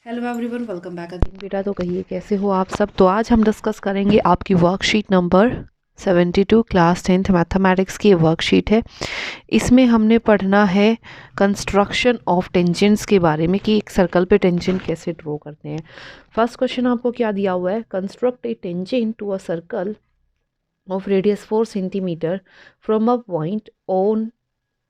Hello everyone, welcome back again. बेटा तो कहिए कैसे हो आप सब। तो आज हम डिस्कस करेंगे आपकी worksheet number 72 class 10th mathematics की वर्कशीट है। इसमें हमने पढ़ना है कंस्ट्रक्शन ऑफ टेंजेंट्स के बारे में कि एक सर्कल पे टेंजेंट कैसे ड्रॉ करते हैं। फर्स्ट क्वेश्चन आपको क्या दिया हुआ है, construct a tangent to a circle of radius 4 centimetre from a point on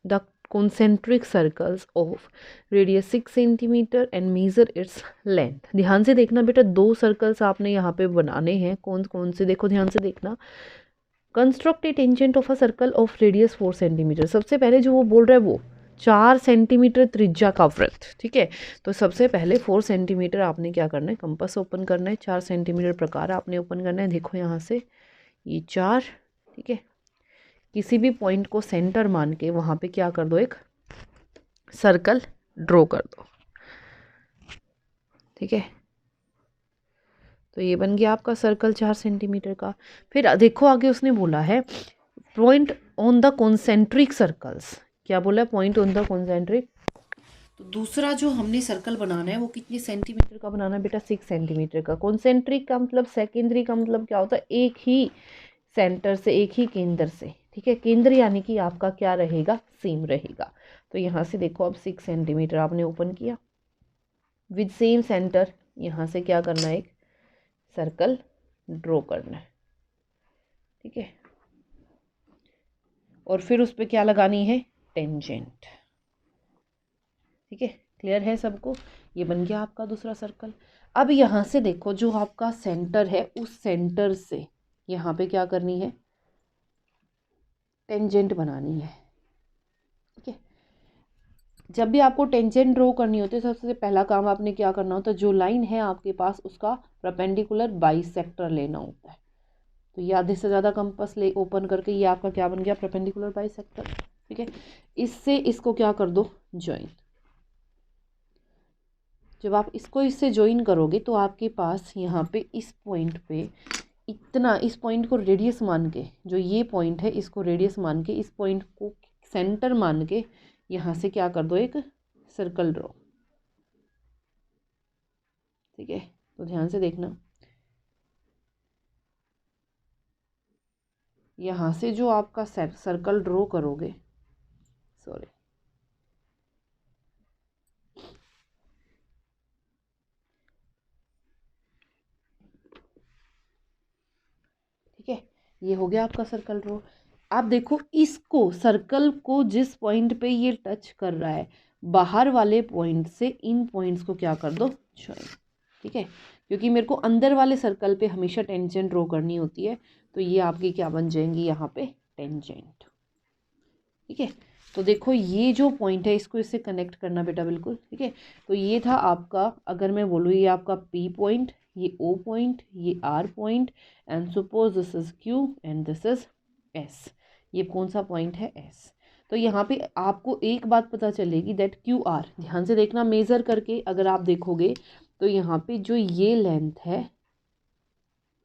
the concentric circles of radius 6 centimetre and measure its length. ध्यान से देखना बेटा, दो सर्कल्स आपने यहाँ पे बनाने हैं। कौन कौन से, देखो ध्यान से देखना। Construct a tangent of a circle of radius 4 centimetre. सबसे पहले जो वो बोल रहा है वो 4 सेंटीमीटर त्रिज्या का वृत्त, ठीक है। तो सबसे पहले 4 सेंटीमीटर आपने क्या करना है, कंपास ओपन करना है। 4 सेंटीमीटर प्रकार आपने ओपन करना है। देखो यहाँ से ये 4, ठीक है। किसी भी पॉइंट को सेंटर मान के वहाँ पे क्या कर दो, एक सर्कल ड्रॉ कर दो, ठीक है। तो ये बन गया आपका सर्कल 4 सेंटीमीटर का। फिर देखो आगे उसने बोला है point on the concentric circles. क्या बोला है, पॉइंट ऑन द कॉन्सेंट्रिक। तो दूसरा जो हमने सर्कल बनाना है वो कितने सेंटीमीटर का बनाना है बेटा, 6 सेंटीमीटर का। कॉन्सेंट्रिक का मतलब, सेकेंडरी का मतलब क्या होता है, एक ही सेंटर से, एक ही केंद्र से, ठीक है। केंद्र यानी कि आपका क्या रहेगा, सेम रहेगा। तो यहाँ से देखो अब 6 सेंटीमीटर आपने ओपन किया विद सेम सेंटर। यहाँ से क्या करना है, एक सर्कल ड्रॉ करना है, ठीक है। और फिर उस पर क्या लगानी है, टेंजेंट, ठीक है। क्लियर है सबको। ये बन गया आपका दूसरा सर्कल। अब यहाँ से देखो जो आपका सेंटर है, उस सेंटर से यहाँ पे क्या करनी है, टेंजेंट बनानी है, ठीक है। जब भी आपको टेंजेंट ड्रॉ करनी होती है, सबसे पहला काम आपने क्या करना होता है, जो लाइन है आपके पास उसका परपेंडिकुलर बाइसेक्टर लेना होता है। तो ये आधे से ज़्यादा कंपास ले ओपन करके ये आपका क्या बन गया, परपेंडिकुलर बाइसेक्टर, ठीक है। इससे इसको क्या कर दो, ज्वाइन। जब आप इसको इससे ज्वाइन करोगे तो आपके पास यहाँ पे इस पॉइंट पे इतना, इस पॉइंट को रेडियस मान के, जो ये पॉइंट है इसको रेडियस मान के, इस पॉइंट को सेंटर मान के यहाँ से क्या कर दो, एक सर्कल ड्रॉ, ठीक है। तो ध्यान से देखना, यहाँ से जो आपका सर्कल ड्रॉ करोगे, सॉरी, ठीक है। ये हो गया आपका सर्कल ड्रॉ। आप देखो इसको, सर्कल को जिस पॉइंट पे ये टच कर रहा है, बाहर वाले पॉइंट से इन पॉइंट्स को क्या कर दो, ज्वाइन, ठीक है। क्योंकि मेरे को अंदर वाले सर्कल पे हमेशा टेंजेंट ड्रॉ करनी होती है, तो ये आपकी क्या बन जाएंगी यहाँ पे, टेंजेंट, ठीक है। तो देखो ये जो पॉइंट है इसको इससे कनेक्ट करना बेटा, बिल्कुल, ठीक है। तो ये था आपका, अगर मैं बोलूँ ये आपका P पॉइंट, ये O पॉइंट, ये R point, and suppose this is Q and this is S। ये कौन सा पॉइंट है, S। तो यहाँ पे आपको एक बात पता चलेगी, दैट QR, ध्यान से देखना, मेज़र करके अगर आप देखोगे तो यहाँ पे जो ये लेंथ है,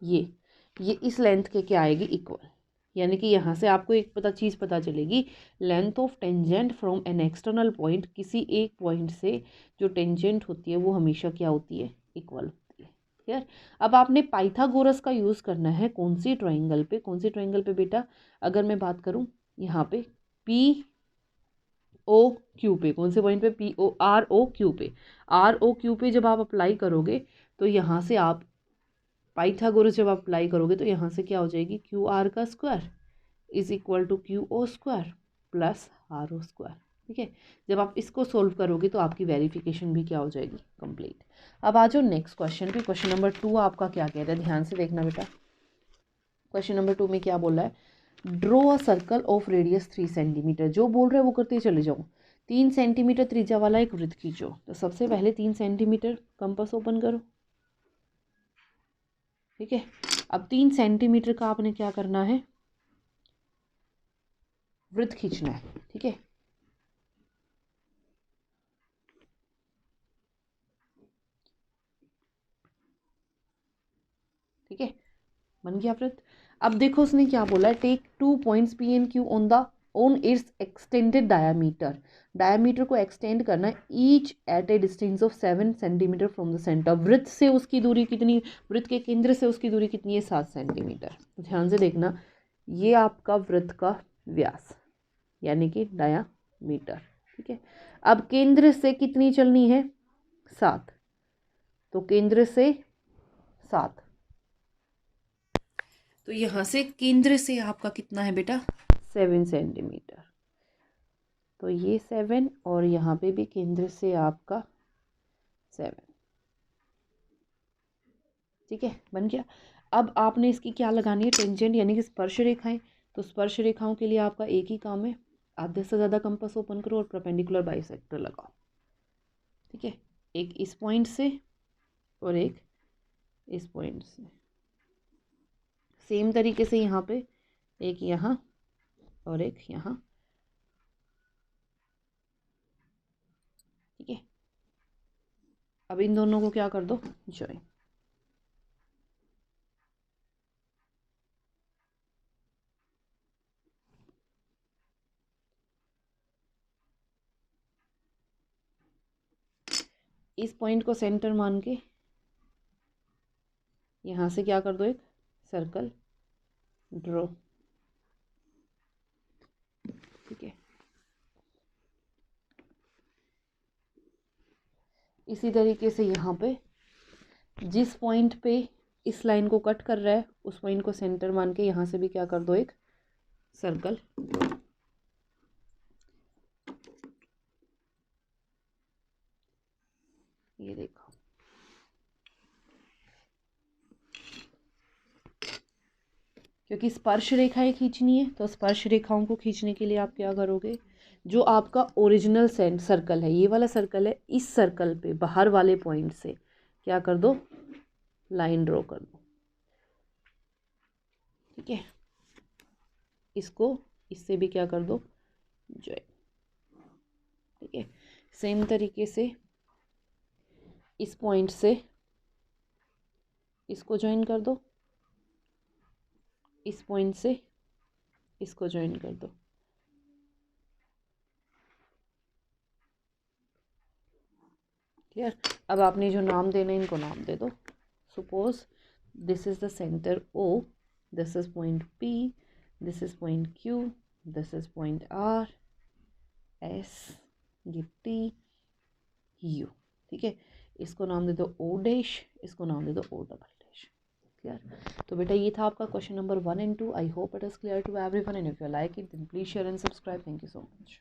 ये इस लेंथ के क्या आएगी, इक्वल। यानी कि यहाँ से आपको एक चीज़ पता चलेगी, length of tangent from an external point, किसी एक पॉइंट से जो टेंजेंट होती है वो हमेशा क्या होती है, इक्वल होती है। क्लियर। अब आपने पाइथागोरस का यूज़ करना है कौन सी ट्राइंगल पे, कौन सी ट्राइंगल पे बेटा, अगर मैं बात करूँ यहाँ पे POQ पे, कौन से पॉइंट पे, ROQ पे। ROQ पे जब आप अप्लाई करोगे तो यहाँ से आप पाइथागोरस जब आप अप्लाई करोगे तो यहाँ से क्या हो जाएगी, QR का square is equal to QO square plus RO square, ठीक है। जब आप इसको सोल्व करोगे तो आपकी वेरिफिकेशन भी क्या हो जाएगी, कंप्लीट। अब आ जाओ नेक्स्ट क्वेश्चन पे। क्वेश्चन नंबर 2 आपका क्या कह रहा है, ध्यान से देखना बेटा। क्वेश्चन नंबर 2 में क्या बोला है, draw a circle of radius 3 centimetre. जो बोल रहे हैं वो करते चले जाओ। 3 सेंटीमीटर त्रिज्या वाला एक वृत्त खींचो। तो सबसे पहले 3 सेंटीमीटर कंपास ओपन करो, ठीक है। अब 3 सेंटीमीटर का आपने क्या करना है, वृत्त खींचना है, ठीक है। ठीक है, बन गया वृत्त। अब देखो उसने क्या बोला है, take 2 points P and Q on the on its extended diameter, diameter को एक्सटेंड करना each at a distance of 7 centimetre from the centre, वृत्त से उसकी दूरी कितनी, वृत्त के केंद्र से उसकी दूरी कितनी है 7 सेंटीमीटर। ध्यान से देखना, ये आपका वृत्त का व्यास यानी कि डायामीटर, ठीक है। अब केंद्र से कितनी चलनी है 7, तो केंद्र से 7, तो यहाँ से केंद्र से आपका कितना है बेटा 7 सेंटीमीटर, तो ये 7 और यहाँ पे भी केंद्र से आपका 7, ठीक है, बन गया। अब आपने इसकी क्या लगानी है टेंजेंट यानी कि स्पर्श रेखाएं, तो स्पर्श रेखाओं के लिए आपका एक ही काम है, आधे से ज़्यादा कंपास ओपन करो और परपेंडिकुलर बाइसेक्टर लगाओ, ठीक है, एक इस पॉइंट से और एक इस पॉइंट से, सेम तरीके से यहाँ पे एक यहाँ और एक यहाँ, ठीक है। अब इन दोनों को क्या कर दो ज्वाइन, इस पॉइंट को सेंटर मान के यहाँ से क्या कर दो एक सर्कल ड्रॉ, ठीक है। इसी तरीके से यहाँ पे जिस पॉइंट पे इस लाइन को कट कर रहा है उस पॉइंट को सेंटर मान के यहाँ से भी क्या कर दो एक सर्कल, ये देखो, क्योंकि स्पर्श रेखाएं खींचनी है तो स्पर्श रेखाओं को खींचने के लिए आप क्या करोगे, जो आपका ओरिजिनल सर्कल है, ये वाला सर्कल है, इस सर्कल पे बाहर वाले पॉइंट से क्या कर दो लाइन ड्रॉ कर दो, ठीक है। इसको इससे भी क्या कर दो ज्वाइन, ठीक है। सेम तरीके से इस पॉइंट से इसको ज्वाइन कर दो, इस पॉइंट से इसको ज्वाइन कर दो, क्लियर। अब आपने जो नाम देना है इनको नाम दे दो, suppose this is the centre O, this is point P, this is point Q, this is point R, S, ये T, U, ठीक है। इसको नाम दे दो O डैश, इसको नाम दे दो O डबल डैश, क्लियर। तो बेटा ये था आपका question number 1 and 2। I hope it is clear to everyone and if you like it then please share and subscribe. Thank you so much.